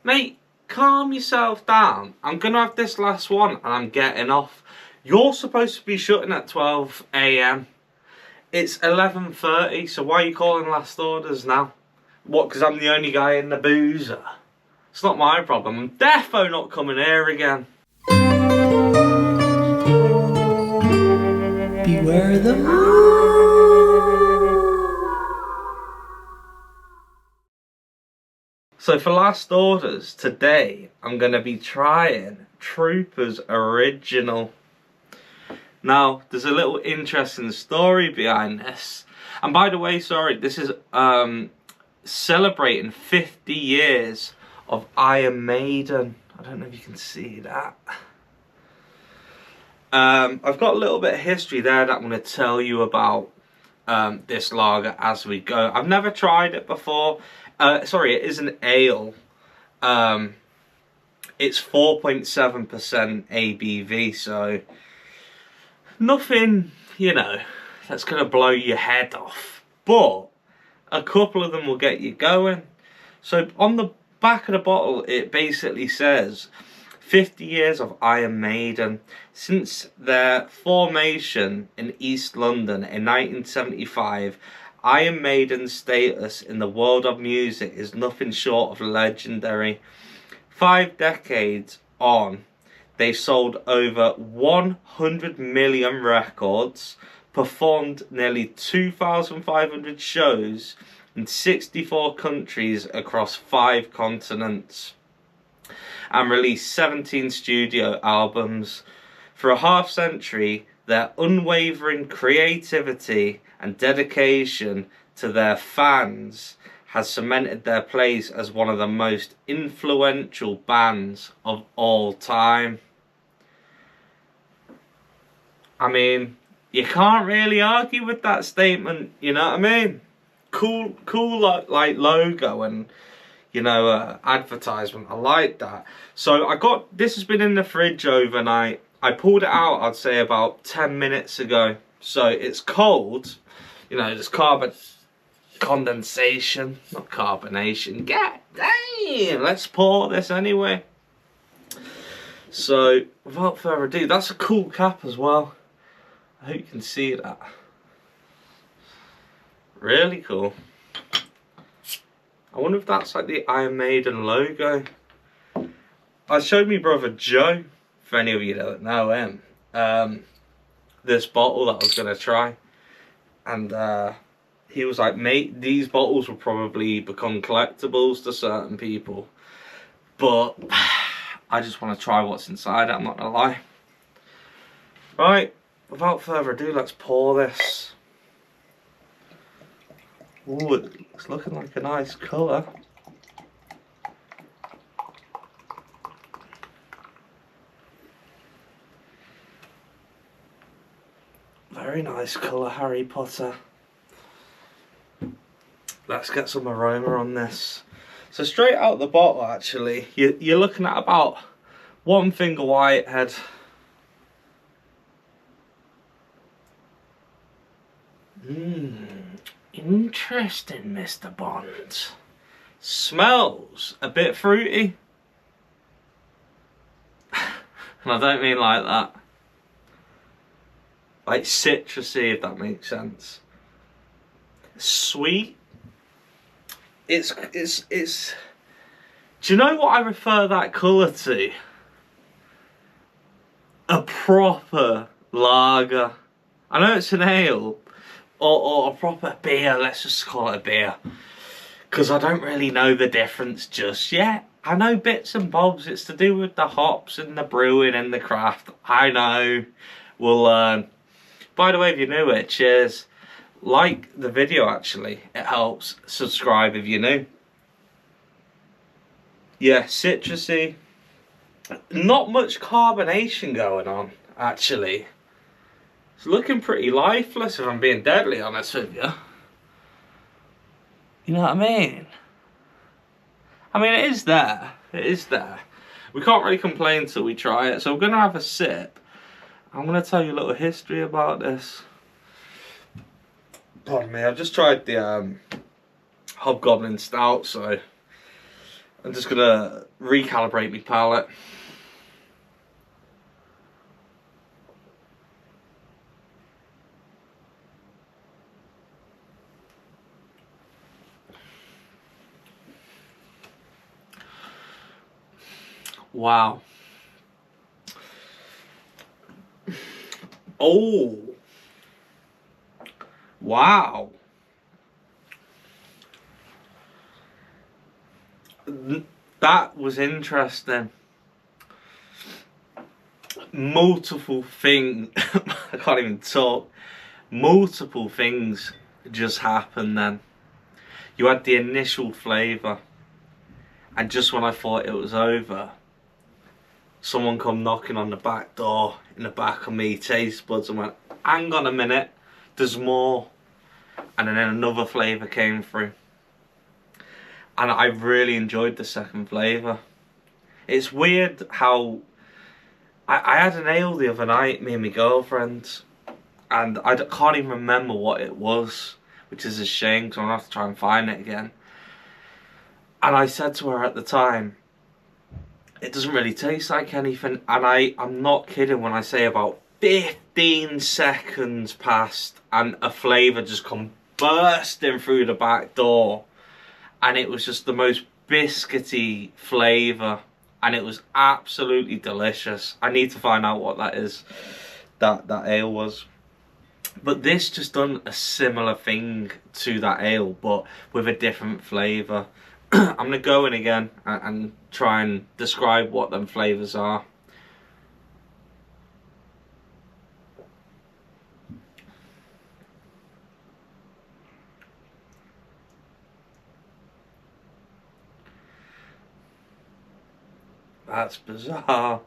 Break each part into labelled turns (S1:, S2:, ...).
S1: Mate, calm yourself down. I'm going to have this last one and I'm getting off. You're supposed to be shutting at 12 AM. It's 11:30, so why are you calling last orders now? What, because I'm the only guy in the boozer? It's not my problem. I'm defo not coming here again.
S2: Beware the moon.
S1: So for last orders, today I'm going to be trying Trooper's Original. Now, there's a little interesting story behind this. And by the way, sorry, this is celebrating 50 years of Iron Maiden. I don't know if you can see that. I've got a little bit of history there that I'm going to tell you about this lager as we go. I've never tried it before. Sorry, it is an ale. It's 4.7% ABV, so nothing, you know, that's going to blow your head off. But a couple of them will get you going. So on the back of the bottle, it basically says 50 years of Iron Maiden. Since their formation in East London in 1975, Iron Maiden's status in the world of music is nothing short of legendary. 5 decades on, they sold over 100 million records, performed nearly 2,500 shows in 64 countries across 5 continents, and released 17 studio albums. For a half century, their unwavering creativity and dedication to their fans has cemented their place as one of the most influential bands of all time. I mean, you can't really argue with that statement, you know what I mean? Cool like logo and, you know, advertisement. I like that. So this has been in the fridge overnight. I pulled it out, I'd say about 10 minutes ago. So it's cold. You know, there's condensation, not carbonation. God damn, let's pour this anyway. So without further ado, that's a cool cap as well. I hope you can see that. Really cool. I wonder if that's like the Iron Maiden logo. I showed me brother Joe, for any of you that don't know him, this bottle that I was going to try. And he was like, mate, these bottles will probably become collectibles to certain people. But I just want to try what's inside it, I'm not going to lie. Right, without further ado, let's pour this. Ooh, it's looking like a nice colour. Very nice colour, Harry Potter. Let's get some aroma on this. So straight out the bottle, actually, you're looking at about 1 finger Whitehead. Interesting, Mr. Bond. Smells a bit fruity. And I don't mean like that. Like citrusy, if that makes sense. Sweet. It's. Do you know what I refer that colour to? A proper lager. I know it's an ale, or a proper beer. Let's just call it a beer, because I don't really know the difference just yet. I know bits and bobs. It's to do with the hops and the brewing and the craft. I know. We'll learn. By the way, if you're new here, cheers. Like the video, actually. It helps. Subscribe if you're new. Yeah, citrusy. Not much carbonation going on, actually. It's looking pretty lifeless, if I'm being deadly honest with you. You know what I mean? I mean, it is there. It is there. We can't really complain until we try it. So we're going to have a sip. I'm going to tell you a little history about this. Pardon me, I've just tried the Hobgoblin Stout, so I'm just gonna recalibrate my palate. Wow. Oh. Wow. That was interesting. Multiple things. I can't even talk. Multiple things just happened then. You had the initial flavour, and just when I thought it was over, someone come knocking on the back door in the back of me taste buds and went, hang on a minute, there's more. And then another flavour came through. And I really enjoyed the second flavour. It's weird how I had an ale the other night, me and my girlfriend, and I can't even remember what it was, which is a shame because I'm going to have to try and find it again. And I said to her at the time, it doesn't really taste like anything. And I'm not kidding when I say about 15 seconds passed and a flavour just come bursting through the back door. And it was just the most biscuity flavour. And it was absolutely delicious. I need to find out what that is, that ale was. But this just done a similar thing to that ale, but with a different flavour. I'm going to go in again and try and describe what them flavours are. That's bizarre.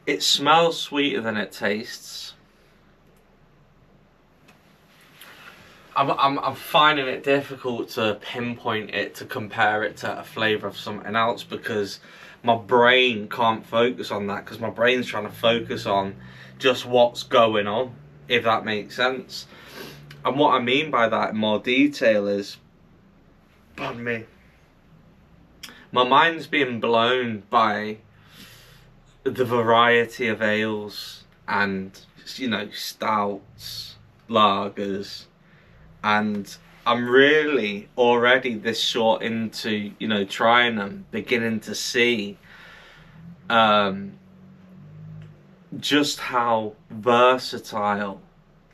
S1: It smells sweeter than it tastes. I'm finding it difficult to pinpoint it, to compare it to a flavour of something else, because my brain can't focus on that, because my brain's trying to focus on just what's going on, if that makes sense. And what I mean by that in more detail is, pardon me, my mind's being blown by the variety of ales and, you know, stouts, lagers, and I'm really already this short into, you know, trying them, beginning to see just how versatile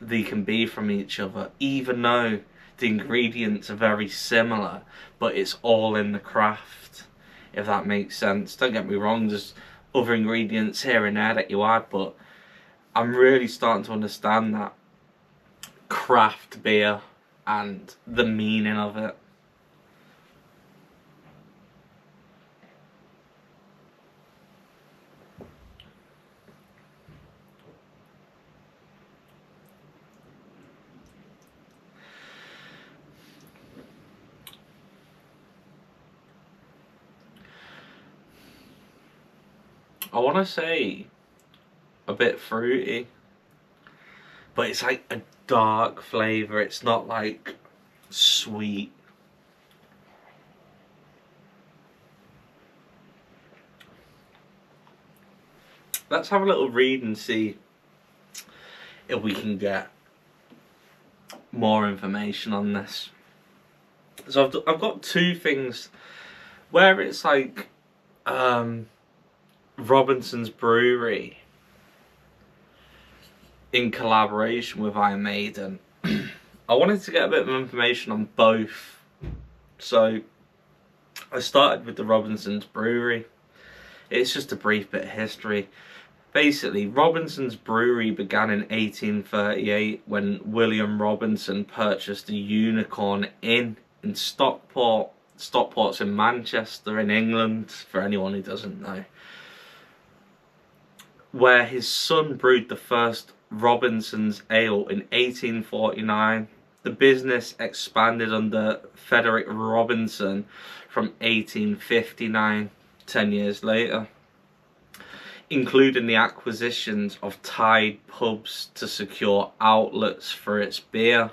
S1: they can be from each other, even though the ingredients are very similar, but it's all in the craft, if that makes sense. Don't get me wrong, there's other ingredients here and there that you add, but I'm really starting to understand that craft beer and the meaning of it. I want to say a bit fruity, but it's like a dark flavour. It's not like sweet. Let's have a little read and see if we can get more information on this. So I've got two things where it's like Robinson's Brewery in collaboration with MAIDEN. I wanted to get a bit of information on both, so I started with the Robinson's Brewery. It's just a brief bit of history. Basically, Robinson's Brewery began in 1838 when William Robinson purchased a Unicorn Inn in Stockport. Stockport's in Manchester in England, for anyone who doesn't know, where his son brewed the first Robinson's Ale in 1849. The business expanded under Frederick Robinson from 1859, 10 years later, including the acquisitions of Tide pubs to secure outlets for its beer.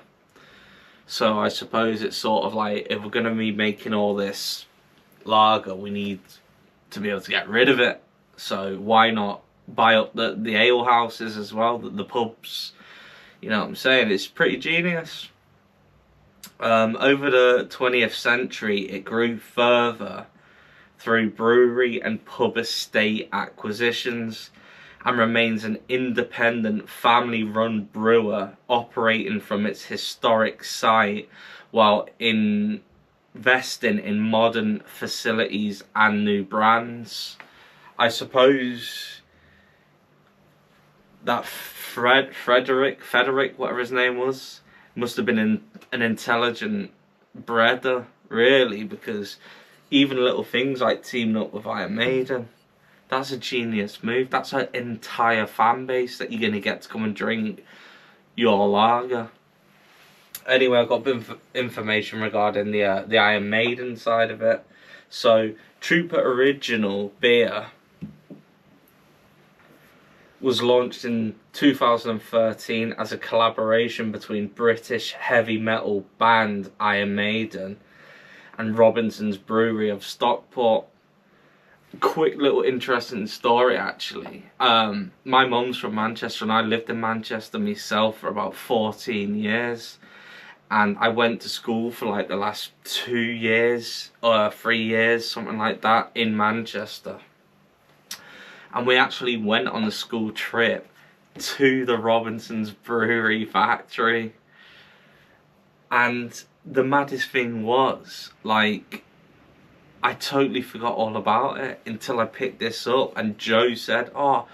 S1: So I suppose it's sort of like, if we're going to be making all this lager, we need to be able to get rid of it. So why not buy up the ale houses as well, the pubs? You know what I'm saying? It's pretty genius. Over the 20th century, it grew further through brewery and pub estate acquisitions, and remains an independent family-run brewer operating from its historic site while investing in modern facilities and new brands. I suppose that Frederick, whatever his name was, must have been an intelligent breeder, really, because even little things like teaming up with Iron Maiden, that's a genius move. That's an entire fan base that you're going to get to come and drink your lager. Anyway, I've got a bit of information regarding the Iron Maiden side of it. So, Trooper Original Beer was launched in 2013 as a collaboration between British heavy metal band Iron Maiden and Robinson's Brewery of Stockport. Quick little interesting story, actually. My mum's from Manchester, and I lived in Manchester myself for about 14 years. And I went to school for like the last 2 years, or 3 years, something like that, in Manchester. And we actually went on a school trip to the Robinson's Brewery factory. And the maddest thing was, like, I totally forgot all about it until I picked this up, and Joe said, "Oh,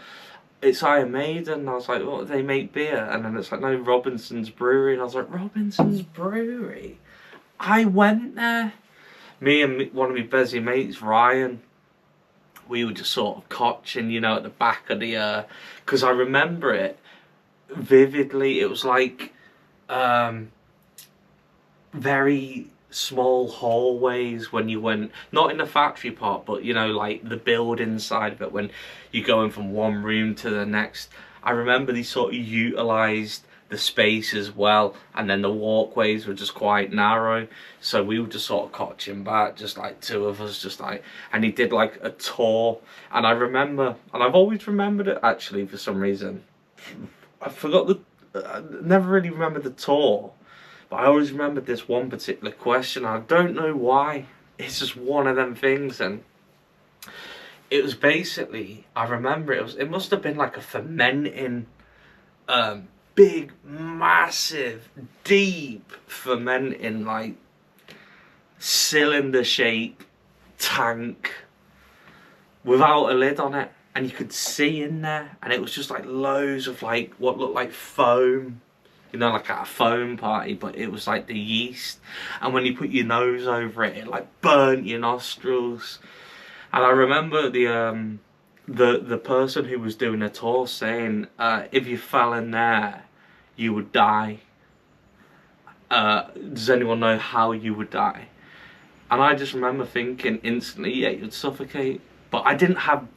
S1: it's Iron Maiden." And I was like, "What, they make beer?" And then it's like, "No, Robinson's Brewery." And I was like, "Robinson's Brewery?" I went there. Me and one of my busy mates, Ryan, we were just sort of cotching, you know, at the back of the, because I remember it vividly. It was like, very small hallways when you went, not in the factory part, but you know, like the building side of it, when you're going from one room to the next. I remember they sort of utilised the space as well, and then the walkways were just quite narrow, so we were just sort of cotching back, just like two of us, just like, and he did like a tour, and I remember, and I've always remembered it actually for some reason. I forgot I never really remembered the tour, but I always remembered this one particular question. I don't know why. It's just one of them things, and it was basically, I remember it must have been like a fermenting, big, massive, deep fermenting, like cylinder shape tank without a lid on it, and you could see in there, and it was just like loads of like what looked like foam. You know, like at a foam party, but it was like the yeast. And when you put your nose over it, it like burnt your nostrils. And I remember the person who was doing the tour saying, if you fell in there, you would die. Does anyone know how you would die? And I just remember thinking instantly, yeah, you'd suffocate. But I didn't have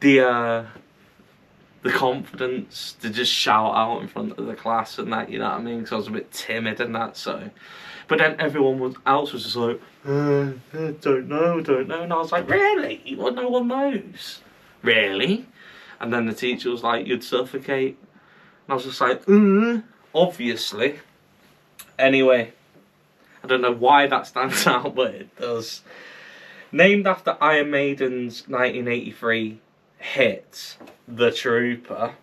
S1: the confidence to just shout out in front of the class and that, you know what I mean? Because I was a bit timid and that, so. But then everyone else was just like, don't know. And I was like, really? Well, no one knows. Really? And then the teacher was like, you'd suffocate. And I was just like, obviously. Anyway, I don't know why that stands out, but it does. Named after Iron Maiden's 1983 hit, The Trooper,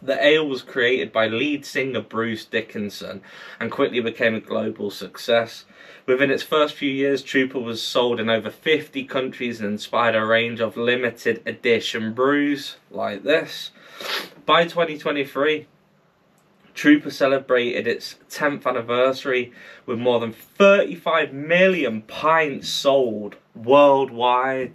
S1: the ale was created by lead singer Bruce Dickinson and quickly became a global success. Within its first few years, Trooper was sold in over 50 countries and inspired a range of limited edition brews like this. By 2023, Trooper celebrated its 10th anniversary with more than 35 million pints sold worldwide.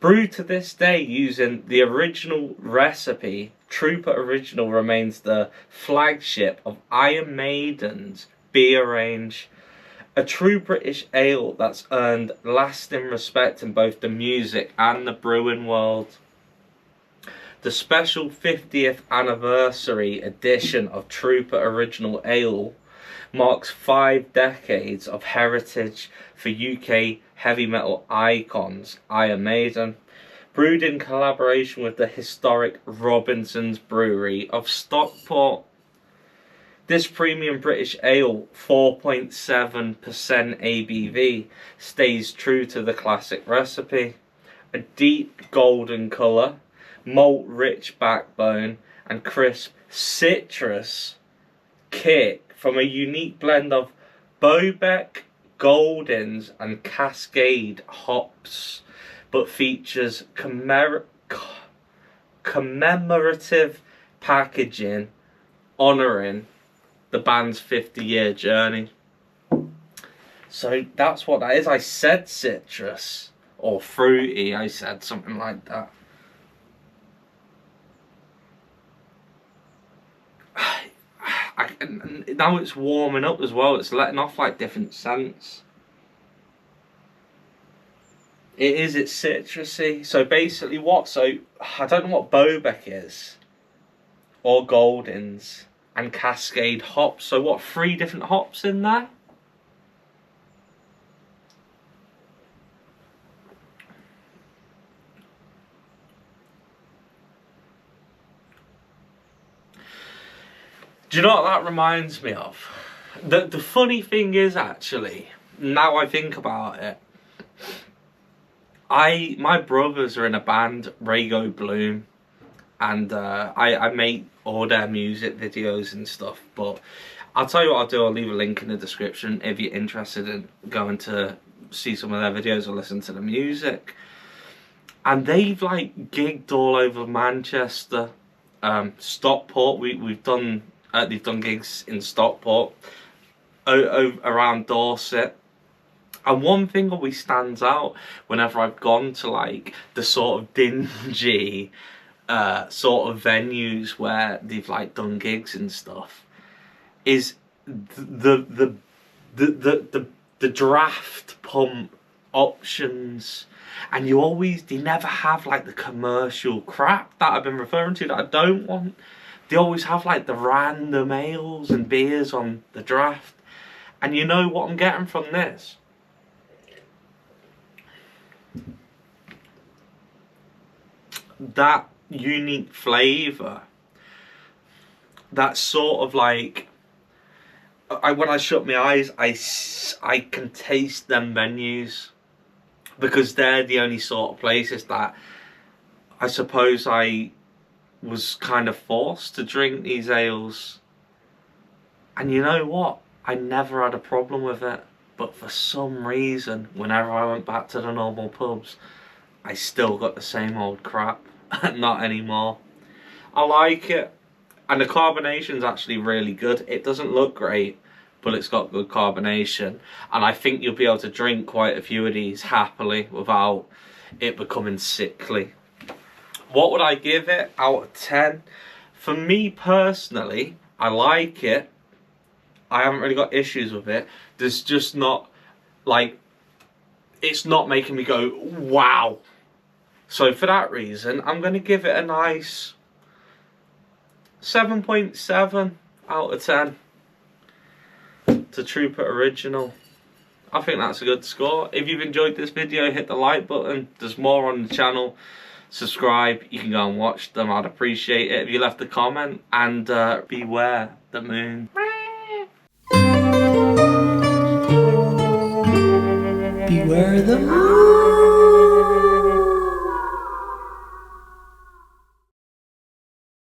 S1: Brewed to this day using the original recipe, Trooper Original remains the flagship of Iron Maiden's beer range. A true British ale that's earned lasting respect in both the music and the brewing world. The special 50th anniversary edition of Trooper Original Ale marks 5 decades of heritage for UK heavy metal icons Iron Maiden. Brewed in collaboration with the historic Robinson's Brewery of Stockport. This premium British ale, 4.7% ABV, stays true to the classic recipe. A deep golden colour, malt-rich backbone, and crisp citrus kick from a unique blend of Bowbeck, Goldens, and Cascade hops, but features commemorative packaging honouring the band's 50-year journey. So that's what that is. I said citrus or fruity, I said something like that. Now it's warming up as well, it's letting off like different scents. It's citrusy. So basically I don't know what Bowbeck is, or Goldens, and Cascade hops. So what, 3 different hops in there? Do you know what that reminds me of? The funny thing is, actually, now I think about it, my brothers are in a band, Rago Bloom, and I make all their music videos and stuff. But I'll tell you what I'll do, I'll leave a link in the description if you're interested in going to see some of their videos or listen to the music. And they've like gigged all over Manchester, Stockport. They've done gigs in Stockport, around Dorset. And one thing always stands out whenever I've gone to like the sort of dingy sort of venues where they've like done gigs and stuff, is the draft pump options. And they never have like the commercial crap that I've been referring to that I don't want. They always have like the random ales and beers on the draft. And you know what I'm getting from this? That unique flavour. That sort of like, when I shut my eyes, I can taste them venues. Because they're the only sort of places that I suppose I was kind of forced to drink these ales. And you know what? I never had a problem with it. But for some reason, whenever I went back to the normal pubs, I still got the same old crap. Not anymore. I like it. And the carbonation's actually really good. It doesn't look great, but it's got good carbonation. And I think you'll be able to drink quite a few of these happily without it becoming sickly. What would I give it out of 10? For me personally, I like it. I haven't really got issues with it. There's just not, like, it's not making me go, wow. So for that reason, I'm going to give it a nice 7.7 out of 10 to Trooper Original. I think that's a good score. If you've enjoyed this video, hit the like button. There's more on the channel. Subscribe. You can go and watch them. I'd appreciate it if you left a comment. And beware the moon.
S2: Beware the moon.